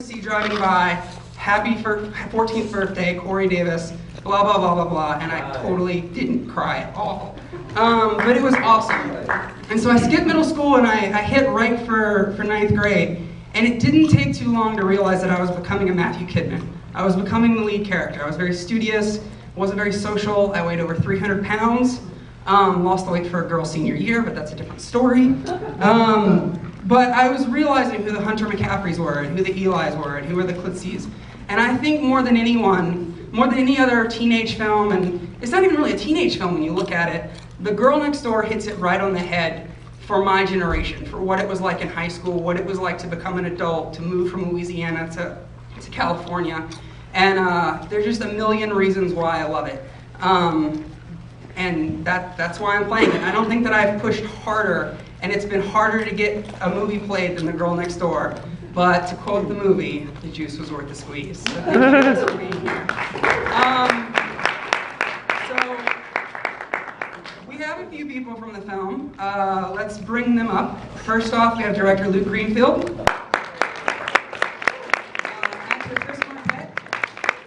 See driving by, happy for 14th birthday, Corey Davis, blah, blah, blah, blah, blah, and I totally didn't cry at all. But it was awesome. And so I skipped middle school and I hit right for ninth grade, and it didn't take too long to realize that I was becoming a Matthew Kidman. I was becoming the lead character. I was very studious, wasn't very social, I weighed over 300 pounds, lost the weight for a girl senior year, but that's a different story. But I was realizing who the Hunter McCaffreys were, and who the Elis were, and who were the Klitze's. And I think more than anyone, more than any other teenage film, and it's not even really a teenage film when you look at it, The Girl Next Door hits it right on the head for my generation, for what it was like in high school, what it was like to become an adult, to move from Louisiana to California. And there's just a million reasons why I love it. And that's why I'm playing it. I don't think that I've pushed harder, and it's been harder to get a movie played than The Girl Next Door. But to quote the movie, the juice was worth the squeeze. So thank you guys for being here. So we have a few people from the film. Let's bring them up. First off, we have director Luke Greenfield. Actor Chris Marquette.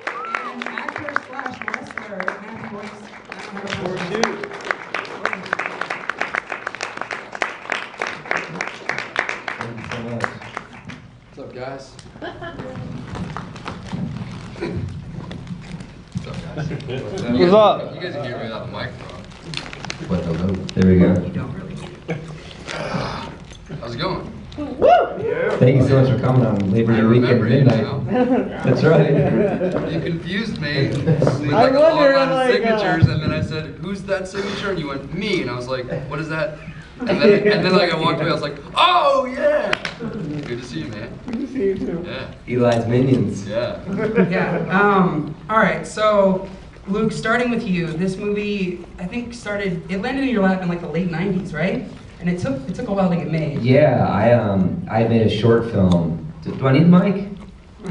And actor/wrestler Matt Boyce. What's up, guys? What's up? You guys can hear me without the microphone. There we go. You don't really need it. How's it going? Thank you so much for coming on Labor Day weekend remember you, midnight. That's right. You confused me with like a long line of signatures, and then I said, "Who's that signature?" And you went, "Me," and I was like, "What is that?" And then like I walked away, I was like, "Oh yeah!" Good to see you, man. Good to see you too. Yeah. Eli's Minions. Yeah. Yeah. All right. So, Luke, starting with you, this movie I think it landed in your lap in like the late '90s, right? And it took a while to get made. Yeah, I made a short film. Do I need the mic?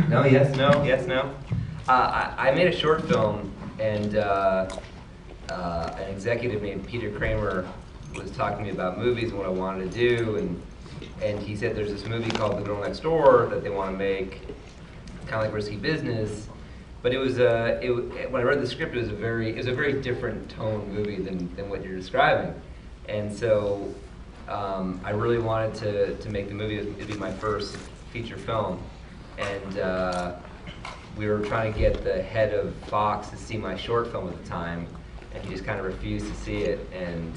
No, yes, no, yes, no. I made a short film, and an executive named Peter Kramer was talking to me about movies and what I wanted to do, and he said there's this movie called The Girl Next Door that they want to make, kind of like Risky Business, but it was when I read the script, it was a very different tone movie than what you're describing, and so I really wanted to make the movie. It'd be my first feature film, and we were trying to get the head of Fox to see my short film at the time, and he just kind of refused to see it. And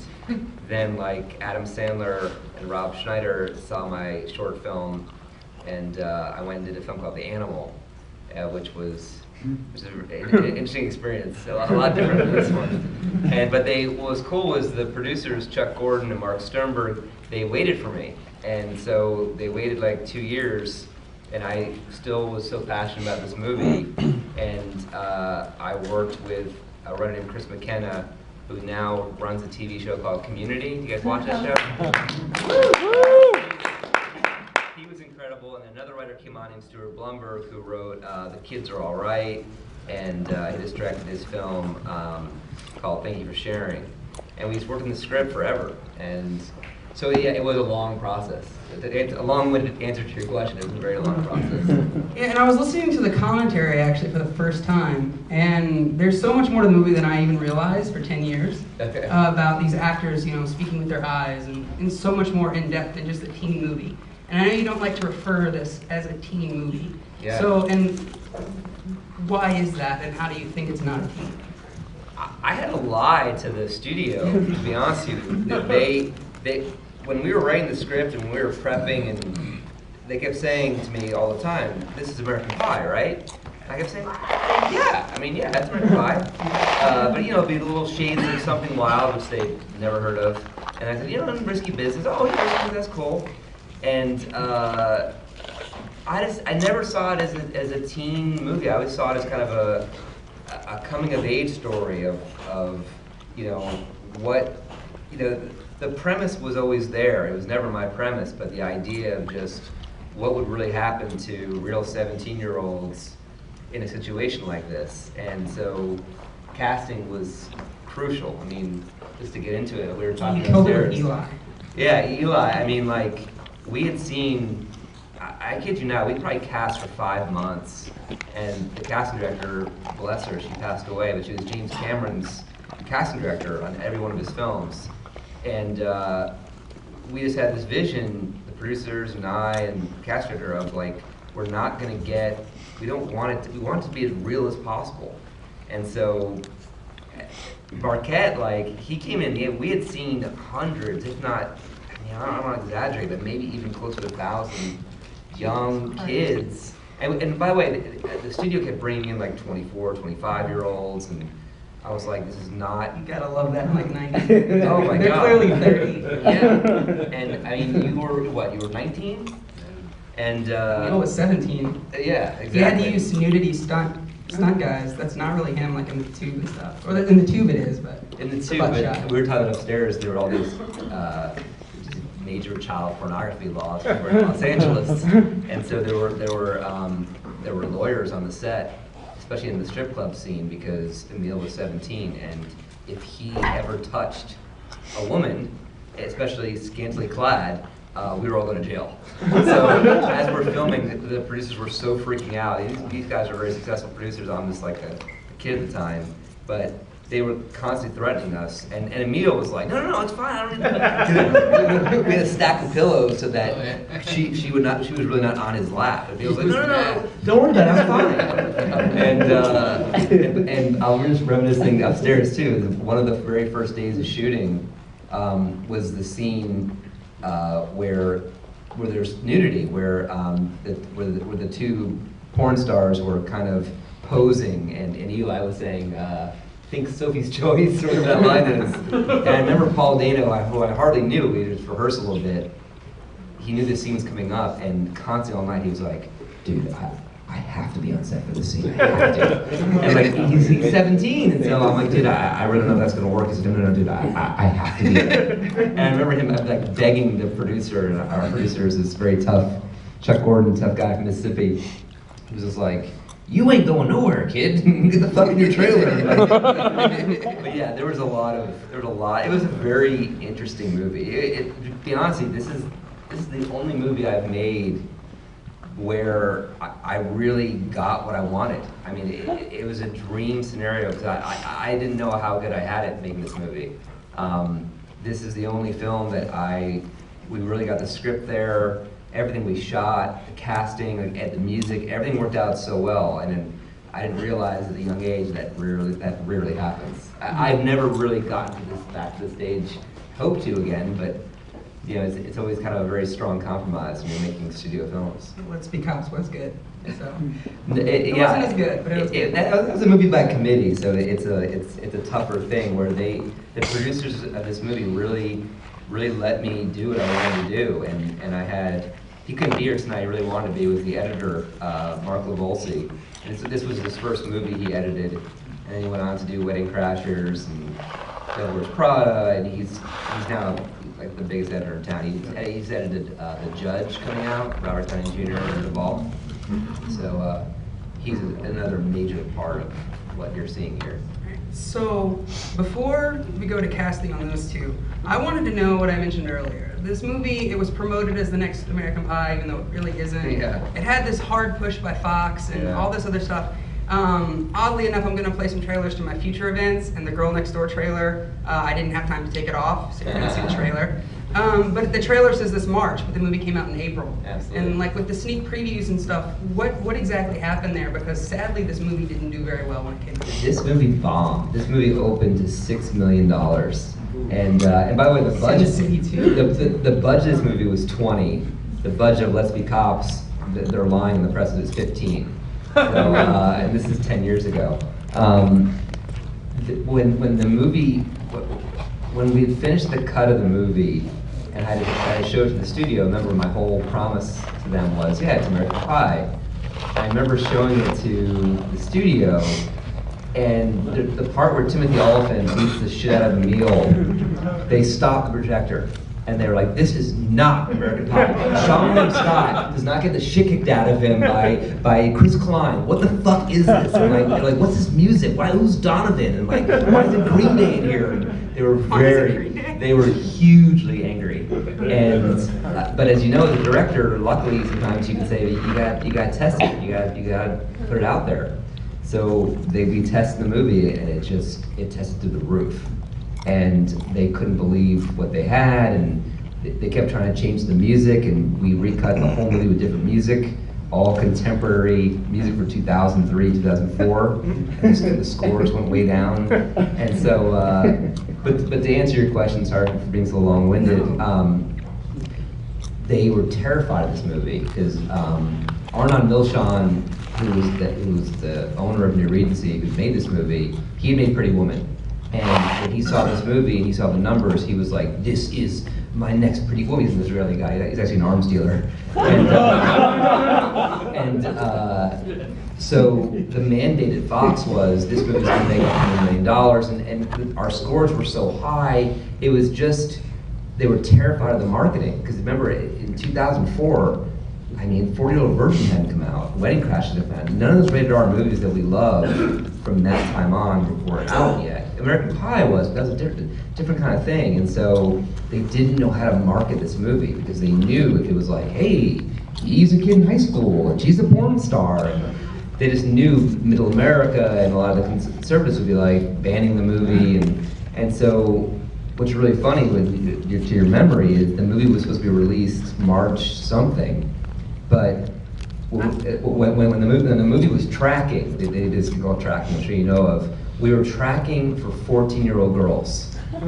then like Adam Sandler and Rob Schneider saw my short film, and I went and did a film called The Animal, which was an interesting experience, a lot different than this one. But what was cool was the producers, Chuck Gordon and Mark Sternberg, they waited for me. And so they waited like 2 years, and I still was so passionate about this movie. And I worked with a writer named Chris McKenna, who now runs a TV show called Community. Do you guys watch that show? He was incredible, and another writer came on named Stuart Blumberg, who wrote The Kids Are All Right, and he just directed his film called Thank You for Sharing. And we just worked on the script forever, and so yeah, it was a long process. A long-winded answer to your question. It was a very long process. Yeah, and I was listening to the commentary actually for the first time, and there's so much more to the movie than I even realized for 10 years about these actors, speaking with their eyes, and so much more in depth than just a teen movie. And I know you don't like to refer to this as a teen movie. Yeah. So, and why is that, and how do you think it's not a teen? I had to lie to the studio, to be honest with you. They when we were writing the script and we were prepping, and they kept saying to me all the time, "This is American Pie, right?" And I kept saying, "Yeah, yeah, that's American Pie." But it'd be little shades of Something Wild, which they'd never heard of. And I said, Risky Business. Oh, yeah, that's cool. And I never saw it as a teen movie. I always saw it as kind of a coming of age story of what the premise was always there. It was never my premise, but the idea of just what would really happen to real 17-year-olds in a situation like this. And so casting was crucial. Just to get into it, we were talking You killed it upstairs. with Eli. Yeah, Eli. We had seen, I kid you not, we probably cast for 5 months, and the casting director, bless her, she passed away, but she was James Cameron's casting director on every one of his films. And we just had this vision, the producers and I and the casting director, of like, we're not gonna get, we want it to be as real as possible. And so, Marquette, like, he came in, we had seen hundreds, if not, I don't want to exaggerate, but maybe even closer to 1,000 young kids. And by the way, the studio kept bringing in like 24, 25-year-olds, and I was like, this is not... You gotta love that in like 90s. Oh my They're God. clearly 30. Yeah. And I mean, you were what, you were 19? And... I was 17. Yeah, exactly. He had to use nudity stunt guys. That's not really him, like in the tube and stuff. Or in the tube it is, but... In the tube, butt but shot. we were talking upstairs, there were all these major child pornography laws in Los Angeles, and so there were lawyers on the set, especially in the strip club scene, because Emil was 17, and if he ever touched a woman, especially scantily clad, we were all going to jail. So as we're filming, the producers were so freaking out. These guys are very successful producers. I'm just like a kid at the time, but they were constantly threatening us, and Emil was like, no, it's fine. I don't need to. We had a stack of pillows so that she was really not on his lap. And he was like, no, don't worry about it, I'm fine. And I was just reminiscing upstairs too. One of the very first days of shooting was the scene where there's nudity, where the two porn stars were kind of posing, and Eli was saying, think Sophie's Choice, or whatever that line is. And I remember Paul Dano, who I hardly knew, we just rehearsed a little bit. He knew this scene was coming up, and constantly all night he was like, dude, I have to be on set for this scene. I have to. And like, he's 17, and so I'm like, dude, I really don't know if that's gonna work. He said, no, dude, I have to be there. And I remember him like begging the producer, and our producer is this very tough, Chuck Gordon, tough guy from Mississippi. He was just like, you ain't going nowhere, kid. Get the fuck in your trailer. But yeah, there was a lot. It was a very interesting movie. To be honest with you, this is the only movie I've made where I really got what I wanted. I mean, it was a dream scenario, because I didn't know how good I had it making this movie. This is the only film that we really got the script there. Everything we shot, the casting, the music, everything worked out so well, and then I didn't realize at a young age that rarely happens. I've never really gotten back to this stage. Hope to again, but you know, it's always kind of a very strong compromise when you're making studio films. Let's Be Cops was good. So it wasn't as good, but it was good. That was a movie by committee, so it's a tougher thing where the producers of this movie really let me do what I wanted to do, and he couldn't be here tonight. He really wanted to be with the editor, Mark Lavolsi, and so this was his first movie he edited, and then he went on to do Wedding Crashers and Devil Wears Prada, and he's now like the biggest editor in town. He's edited The Judge coming out, Robert Downey Jr. and The Ball. So he's another major part of what you're seeing here. So before we go to casting on those two, I wanted to know what I mentioned earlier. This movie, it was promoted as the next American Pie, even though it really isn't. Yeah. It had this hard push by Fox and all this other stuff. Oddly enough, I'm going to play some trailers to my future events, and the Girl Next Door trailer, I didn't have time to take it off, so you're going to see the trailer. But the trailer says this March, but the movie came out in April. Absolutely. And like with the sneak previews and stuff, what exactly happened there? Because sadly, this movie didn't do very well when it came out. This movie bombed. This movie opened to $6 million. And by the way, the budget, City too. the budget of this movie was 20. The budget of Let's Be Cops, they're lying in the press, is 15. So, and this is 10 years ago. When we had finished the cut of the movie, and I showed it to the studio, remember my whole promise to them was, yeah, it's American Pie. I remember showing it to the studio, and the part where Timothy Olyphant beats the shit out of Emil, they stopped the projector. And they were like, this is not American Pie. Sean M. Scott does not get the shit kicked out of him by Chris Klein. What the fuck is this? And they're like, what's this music? Who's Donovan? And like, why is it Green Day in here? And they were hugely angry. And but as you know, as a director, luckily sometimes you can say you got to test it. You got to put it out there. So we tested the movie, and it tested through the roof, and they couldn't believe what they had, and they kept trying to change the music, and we recut the whole movie with different music, all contemporary music for 2003, 2004, and the scores went way down, and so. But to answer your question, sorry for being so long-winded. They were terrified of this movie because Arnon Milchan, who was the owner of New Regency, who made this movie, he made Pretty Woman. And when he saw this movie and he saw the numbers, he was like, "This is my next Pretty Woman." He's an Israeli guy. He's actually an arms dealer. So the mandate at Fox was this movie's going to make $100 million, and our scores were so high. It was just they were terrified of the marketing because remember in 2004, I mean, 40-Year-Old Virgin hadn't come out, Wedding Crashers hadn't come out. None of those rated R movies that we loved from that time on were out yet. American Pie was, but that was a different kind of thing, and so they didn't know how to market this movie because they knew it was like, hey, he's a kid in high school and she's a porn star. And they just knew Middle America and a lot of the conservatives would be like banning the movie, and so what's really funny to your memory is the movie was supposed to be released March something, but when the movie was tracking, they did this thing called tracking, I'm sure you know of. We were tracking for 14-year-old girls, and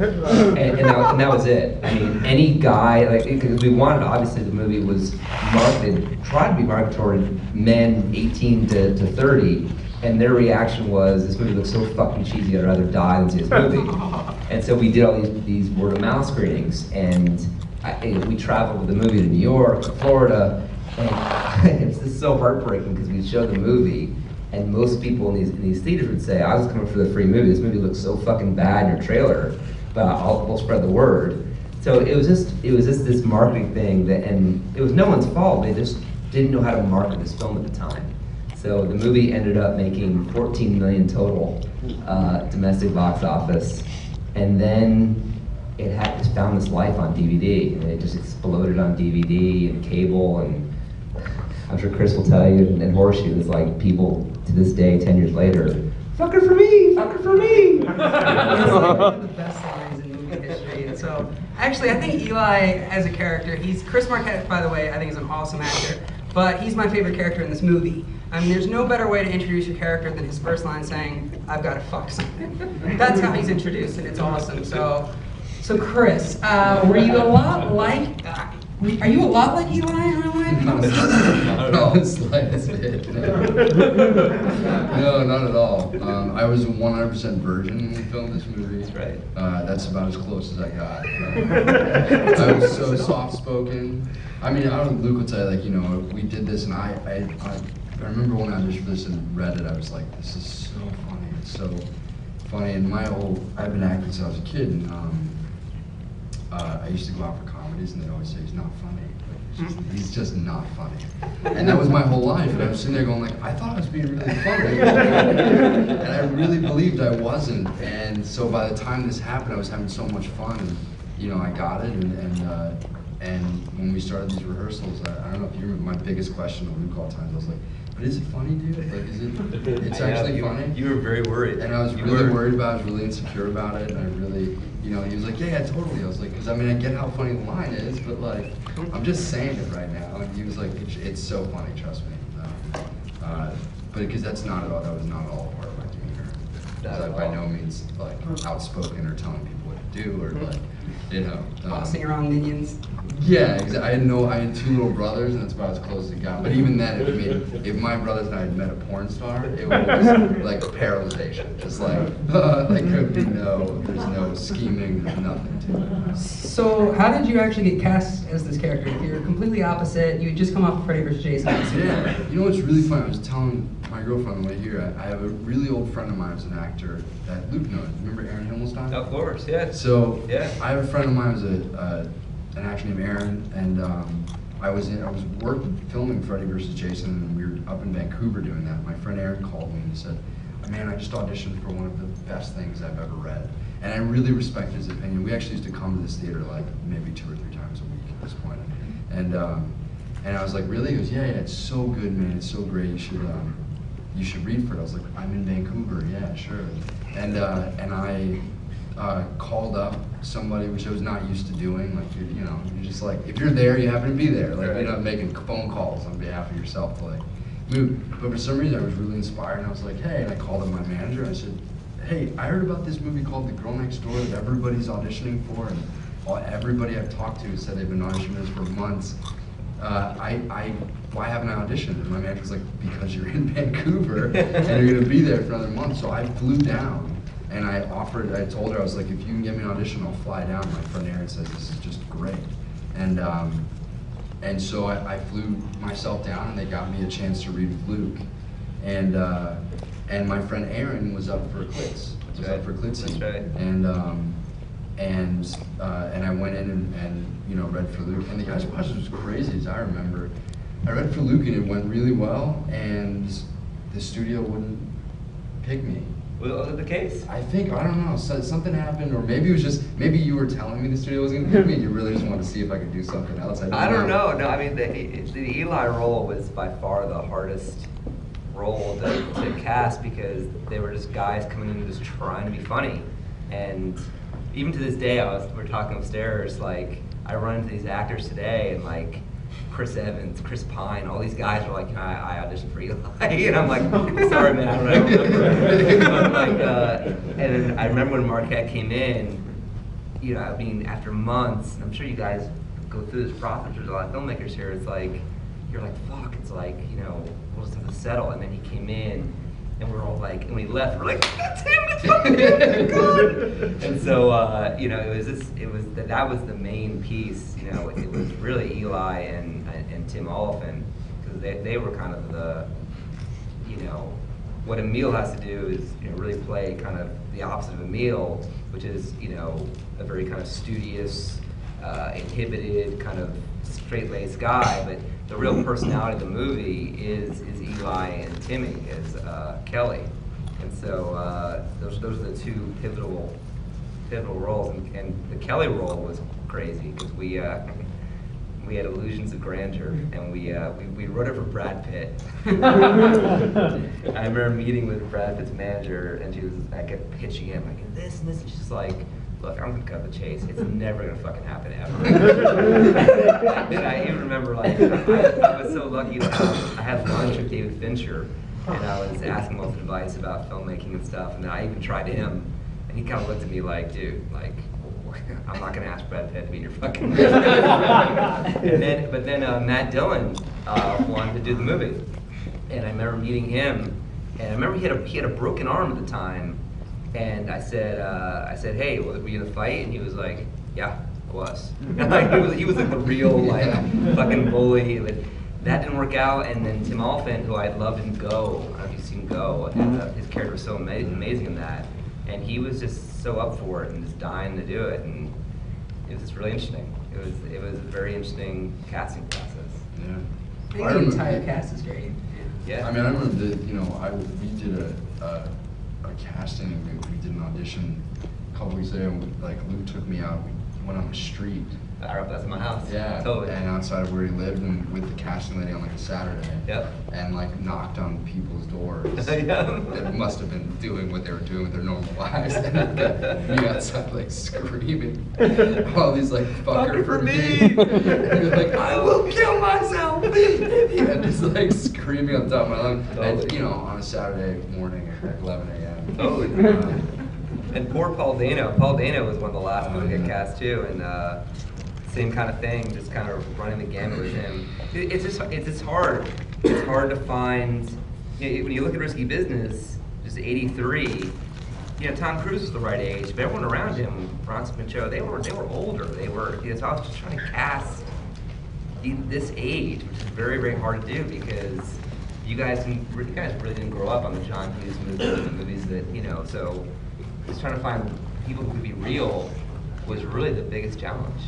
that was it. I mean, any guy, because we wanted, obviously the movie was marketed, tried to be marketed toward men 18 to 30, and their reaction was, this movie looks so fucking cheesy, I'd rather die than see this movie. And so we did all these word of mouth screenings, and we traveled with the movie to New York, to Florida, and it's just so heartbreaking because we showed the movie, and most people in these theaters would say, I was coming for the free movie, this movie looks so fucking bad in your trailer, but we'll spread the word. So it was just this marketing thing, and it was no one's fault, they just didn't know how to market this film at the time. So the movie ended up making $14 million total domestic box office, and then it just found this life on DVD, and it just exploded on DVD and cable, and I'm sure Chris will tell you, and Horseshoe, it's like people to this day, 10 years later, fuck it for me, fuck it for me. It's like one of the best lines in movie history. And so, actually, I think Eli, as a character, Chris Marquette, by the way, I think is an awesome actor, but he's my favorite character in this movie. I mean, there's no better way to introduce your character than his first line saying, I've got to fuck something. That's how he's introduced, and it's awesome. So Chris, were you a lot like, are you a lot like Eli in real life? No, the slightest bit. No, not at all. I was 100% virgin when we filmed this movie. That's right. That's about as close as I got. I was so soft-spoken. I mean, Luke will tell you, like, you know, we did this, and I remember when I auditioned for this and read it, I was like, this is so funny. It's so funny. And I've been acting since I was a kid, and I used to go out for comedies, and they'd always say he's not funny. He's just not funny. And that was my whole life. And I was sitting there going like, I thought I was being really funny. And I really believed I wasn't. And so by the time this happened, I was having so much fun. And, you know, I got it. And when we started these rehearsals, I don't know if you remember, my biggest question to Luke all the time, I was like, but is it funny, dude? Like, it's actually funny? You were very worried. And I was really worried about it, I was really insecure about it, and I really, you know, he was like, yeah, totally. I was like, because I mean, I get how funny the line is, but like, I'm just saying it right now. And he was like, it's so funny, trust me. But because that was not at all a part of my demeanor. Because I by no means like outspoken or telling people what to do or like, you know. Bossing around minions. Yeah, exactly. I had two little brothers, and that's about as close as it got. But even then, if my brothers and I had met a porn star, it was like paralyzation. Just like there'd be there's no scheming, there's nothing to it. So how did you actually get cast as this character? You're completely opposite. You had just come off of Freddy vs. Jason. Yeah, you know what's really funny? I was telling my girlfriend on the way here, I have a really old friend of mine who's an actor that Luke knows. Remember Aaron Himmelstein? Of course, yeah. So yeah. I have a friend of mine who's an actor named Aaron, and I was filming Freddy vs. Jason, and we were up in Vancouver doing that. My friend Aaron called me and said, man, I just auditioned for one of the best things I've ever read. And I really respect his opinion. We actually used to come to this theater like maybe 2 or 3 times a week at this point. And I was like, really? He goes, yeah, it's so good, man. It's so great. You should read for it. I was like, I'm in Vancouver. Yeah, sure. And I called up somebody, which I was not used to doing. Like, you're just like, if you're there, you happen to be there. Like, you're not making phone calls on behalf of yourself to like move. But for some reason, I was really inspired, and I was like, hey, and I called up my manager. I said, hey, I heard about this movie called The Girl Next Door that everybody's auditioning for, and everybody I've talked to said they've been auditioning this for months. Why haven't I auditioned? And my manager was like, because you're in Vancouver and you're gonna be there for another month. So I flew down and I told her, I was like, if you can get me an audition, I'll fly down. My friend Aaron says this is just great. And so I flew myself down and they got me a chance to read with Luke. And my friend Aaron was up for Klitz. Up for Klitz. That's right. And I went in and read for Luke, and the guy's process was crazy, as I remember. I read for Luke and it went really well, and the studio wouldn't pick me. Was it the case? I don't know, something happened, or maybe it was just, maybe you were telling me the studio was going to pick me and you really just wanted to see if I could do something else. I don't know. No, I mean, the Eli role was by far the hardest role to cast, because they were just guys coming in just trying to be funny. And even to this day, we're talking upstairs, like, I run into these actors today, and like, Chris Evans, Chris Pine, all these guys are like, I auditioned for Eli. And I'm like, sorry man, I don't remember. And then I remember when Marquette came in, I mean, after months, I'm sure you guys go through this process, there's a lot of filmmakers here, it's like, you're like, fuck, it's like, we'll just have to settle. And then he came in, and we're all like, and when he left, we're like, that's him, it's fucking good. And so, that was the main piece. It was really Eli and Tim Oliphant, because they were kind of the, what Emil has to do is really play kind of the opposite of Emil, which is a very kind of studious, inhibited, kind of straight-laced guy, but the real personality of the movie is Eli, and Timmy is Kelly, and so those are the two pivotal roles, and the Kelly role was crazy because we had illusions of grandeur, and we wrote it for Brad Pitt. I remember meeting with Brad Pitt's manager, and I kept pitching him like this and this, and she's like, look, I'm gonna cut the chase. It's never gonna fucking happen ever. And I even remember, like, I was so lucky that I had lunch with David Fincher, and I was asking him advice about filmmaking and stuff, and then I even tried him, and he kind of looked at me like, dude, like, I'm not gonna ask Brad Pitt to be in your fucking movie. But then Matt Dillon wanted to do the movie, and I remember meeting him, and I remember he had a broken arm at the time. And I said, hey, were you in a fight? And he was like, yeah, I was. he was like the real, like, fucking bully. But that didn't work out. And then Tim Oliphant, who I loved in Go, I don't know if you've seen Go, his character was so amazing in that. And he was just so up for it and just dying to do it. And it was just really interesting. It was a very interesting casting process. Yeah. I think the entire cast is great. Yeah. I mean, I remember we did a casting, and we did an audition a couple weeks later, and like Luke took me out, we went on the street. That's my house. Yeah, totally. And outside of where he lived, and with the casting lady on like a Saturday. Yep. And like knocked on people's doors. Yeah. That must have been doing what they were doing with their normal lives. And you outside like screaming, all these like fucker for me. And you're like, I will kill myself. Yeah, just like screaming on top of my lungs. Totally. And on a Saturday morning at like 11 a.m. Totally. And poor Paul Dano. Paul Dano was one of the last ones to get cast too, and same kind of thing, just kind of running the gamut with him. It's just hard. It's hard to find. When you look at Risky Business, just 83. Tom Cruise was the right age, but everyone around him, Bronson Pinchot, they were older. So I was just trying to cast this age, which is very, very hard to do because you guys really didn't grow up on the John Hughes movies, the movies that So just trying to find people who could be real was really the biggest challenge.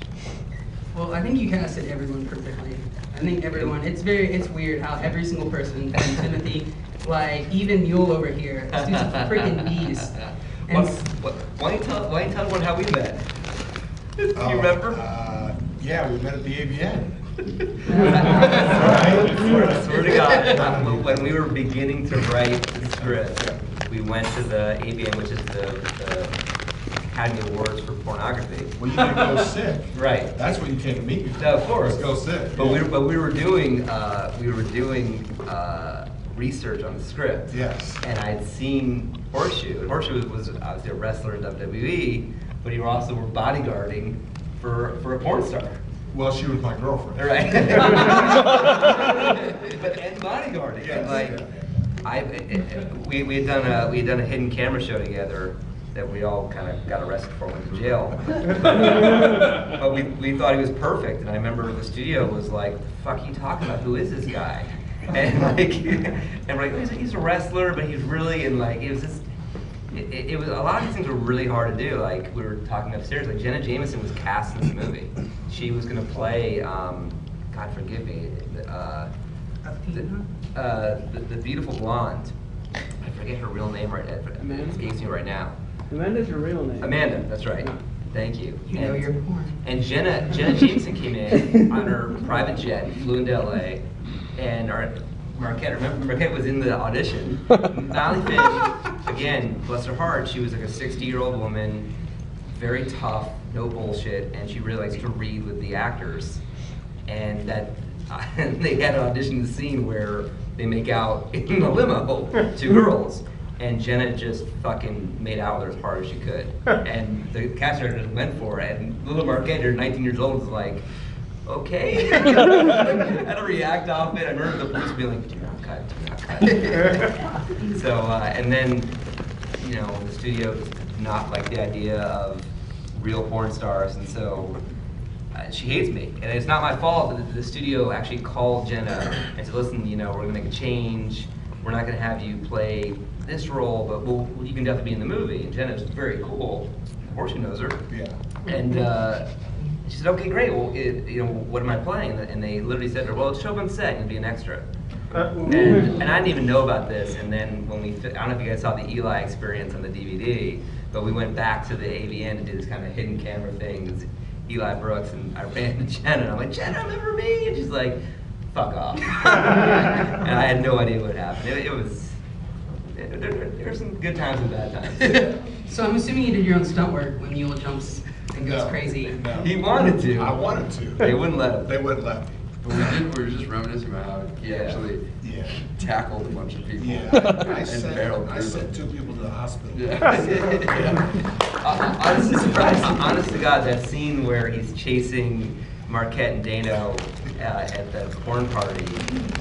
Well, I think you casted everyone perfectly. I think everyone. It's weird how every single person, and Timothy, like even Mule over here, this dude's a freaking beast. And Why don't you tell everyone how we met? Do you remember? Yeah, we met at the AVN. Swear to God, when we were beginning to write the script, we went to the ABM, which is the Academy Awards for pornography. Well, you didn't go sick. Right. That's what you came to meet me for. No, of course. Go sick. But we were doing research on the script. Yes. And I'd seen Horseshoe. Horseshoe was obviously a wrestler in WWE, but you also were bodyguarding for a porn star. Well, she was my girlfriend. Right. But and bodyguarding. Yes. And like, we had done a hidden camera show together that we all kind of got arrested for and went to jail. But we thought he was perfect, and I remember the studio was like, "The fuck are you talking about? Who is this guy?" And like, and we're like, he's a wrestler, but he's really, and like, it was just. It was, a lot of these things were really hard to do. Like, we were talking upstairs, like Jenna Jameson was cast in this movie. She was gonna play, God forgive me, the beautiful blonde. I forget her real name right now, but it escapes me right now. Amanda's your real name. Amanda, that's right. Thank you. You know your porn. And Jenna Jameson came in on her private jet, flew into LA, and Marquette was in the audition. Nolly Fish, again, bless her heart, she was like a 60-year-old woman, very tough, no bullshit, and she really likes to read with the actors. And that they had an audition scene where they make out in the limo, two girls. And Jenna just fucking made out with her as hard as she could. And the cast director just went for it. And little Marquette, 19 years old, was like, okay. Had to react off it. I remember the police being like, do not cut, do not cut. So, and then, you know, the studio did not like the idea of real porn stars. And so she hates me. And it's not my fault. The studio actually called Jenna and said, listen, you know, we're going to make a change. We're not going to have you play this role, but you can definitely be in the movie. And Jenna's very cool. Of course, she knows her. Yeah. And she said, okay, great. Well, you know, what am I playing? And they literally said to her, well, it's show up on set. You'll be an extra. And I didn't even know about this. And then when I don't know if you guys saw the Eli experience on the DVD, but we went back to the AVN and did this kind of hidden camera thing. It was Eli Brooks, and I ran to Jenna, and I'm like, Jenna, remember me? And she's like, fuck off. And I had no idea what happened. There were some good times and bad times. So I'm assuming you did your own stunt work when Mule jumps and goes No, crazy. no. He wanted to. I wanted to. They wouldn't let him. They wouldn't let me. But we were just reminiscing about how he Yeah. actually Yeah. tackled a bunch of people. Yeah. I and sent, barreled I through sent them. 2 people to the hospital. Honest to God, that scene where he's chasing Marquette and Dano at the porn party,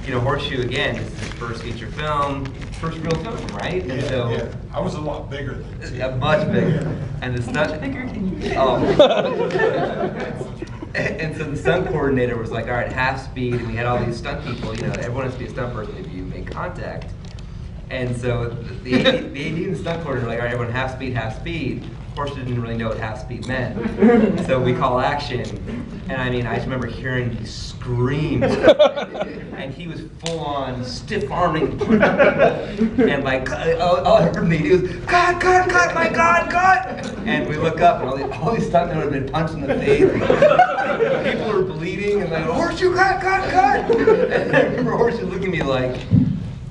you know, Horseshoe, again, this is his first feature film, first real film, right? And so, Yeah. I was a lot bigger than you. much bigger. And the stunt, Bigger than you. oh. And so the stunt coordinator was like, all right, half speed, and we had all these stunt people, you know, everyone has to be a stunt person if you make contact. And so the AD and the stunt coordinator were like, all right, everyone half speed, half speed. Of course, didn't really know what half speed meant. So we call action. And I mean, I just remember hearing he scream. And he was full on stiff arming. And like, all I heard from the AD was, cut, my God, cut. And we look up, and all these stuntmen had been punched in the face. People were bleeding, and like, Horseshoe, cut. And I remember Horseshoe looking at me like,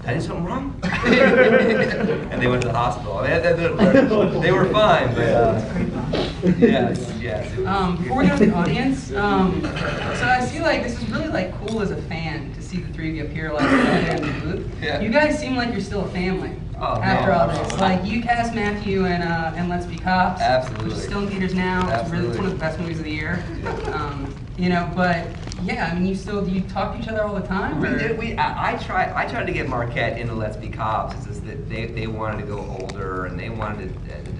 did I do something wrong? And they went to the hospital. I mean, they were fine, but yes. Before we go to the audience, so I see like this is really like cool as a fan to see the three of you up here like in the booth. Yeah. You guys seem like you're still a family Oh, after no. all this. Like you cast Matthew and Let's Be Cops, Absolutely. which is still in theaters now. It's really Absolutely. one of the best movies of the year. You know, but yeah, I mean, do you talk to each other all the time? Or? I tried to get Marquette into Let's Be Cops. It's just that they wanted to go older and they wanted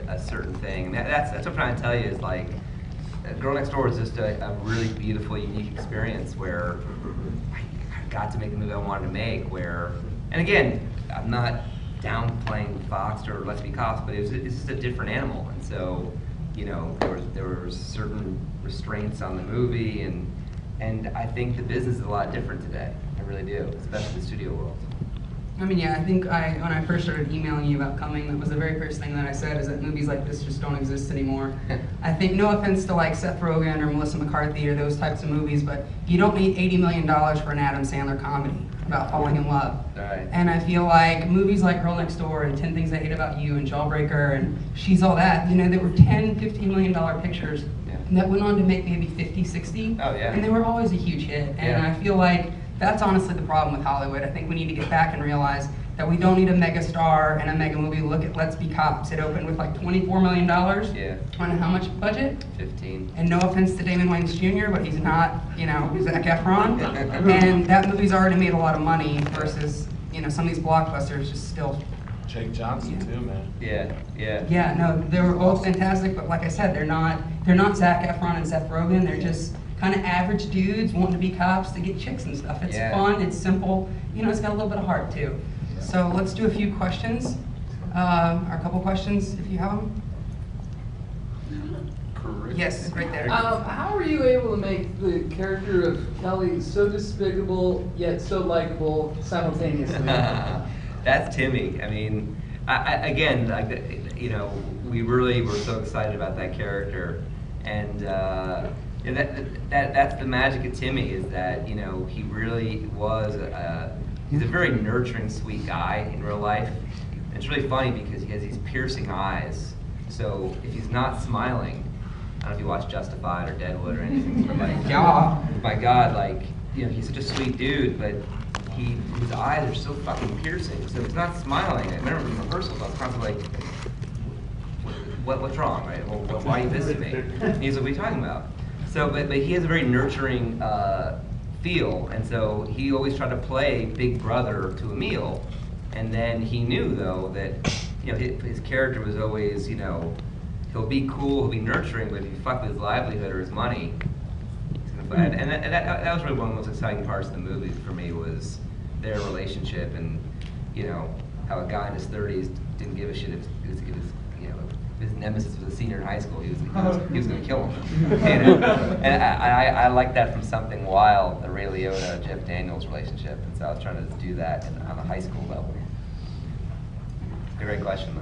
a certain thing. And that's what I'm trying to tell you is like, Girl Next Door was just a really beautiful, unique experience where I got to make the movie I wanted to make. And again, I'm not downplaying Fox or Let's Be Cops, but it's just a different animal. And so, you know, there was certain restraints on the movie, and I think the business is a lot different today. I really do, especially the studio world. I mean, yeah, I think when I first started emailing you about coming, that was the very first thing that I said, is that movies like this just don't exist anymore. I think, no offense to like Seth Rogen or Melissa McCarthy or those types of movies, but you don't need $80 million for an Adam Sandler comedy about falling in love. Right. And I feel like movies like Girl Next Door and 10 Things I Hate About You and Jawbreaker and She's All That, you know, they were $10, $15 million pictures that went on to make maybe 50, 60. Oh, yeah. And they were always a huge hit. And I feel like that's honestly the problem with Hollywood. I think we need to get back and realize that we don't need a mega star and a mega movie. Look at Let's Be Cops. It opened with like $24 million. Yeah. On how much budget? 15. And no offense to Damon Wayans Jr., but he's not, you know, Zac Efron. And that movie's already made a lot of money versus, you know, some of these blockbusters just still. Jake Johnson too, man. Yeah, yeah. Yeah, no, they were both fantastic, but like I said, they're not Zac Efron and Seth Rogen. They're just kind of average dudes wanting to be cops to get chicks and stuff. It's fun, it's simple, you know, it's got a little bit of heart too. So let's do a few questions, or a couple questions if you have them. Correct. Yes, right there. How were you able to make the character of Kelly so despicable yet so likable simultaneously? That's Timmy. I mean, again, like, you know, we really were so excited about that character, and that's the magic of Timmy, is that, you know, he really was he's a very nurturing, sweet guy in real life. And it's really funny because he has these piercing eyes. So if he's not smiling, I don't know if you watch Justified or Deadwood or anything, but like, my God, like, you know, he's such a sweet dude, but his eyes are so fucking piercing. So if he's not smiling, I remember in rehearsals, I was constantly like, what's wrong, right? Well, why are you visiting me? And he's like, what are you talking about? So, but he has a very nurturing feel, and so he always tried to play big brother to Emil, and then he knew, though, that, you know, his character was always, you know, he'll be cool, he'll be nurturing, but if you fuck with his livelihood or his money, he's gonna fight. And that was really one of the most exciting parts of the movie for me, was their relationship, and, you know, how a guy in his 30s didn't give a shit if his his nemesis was a senior in high school. He was going to kill him. You know? And I like that from Something Wild, the Ray Liotta, Jeff Daniels relationship. And so I was trying to do that on a high school level. Great question, though.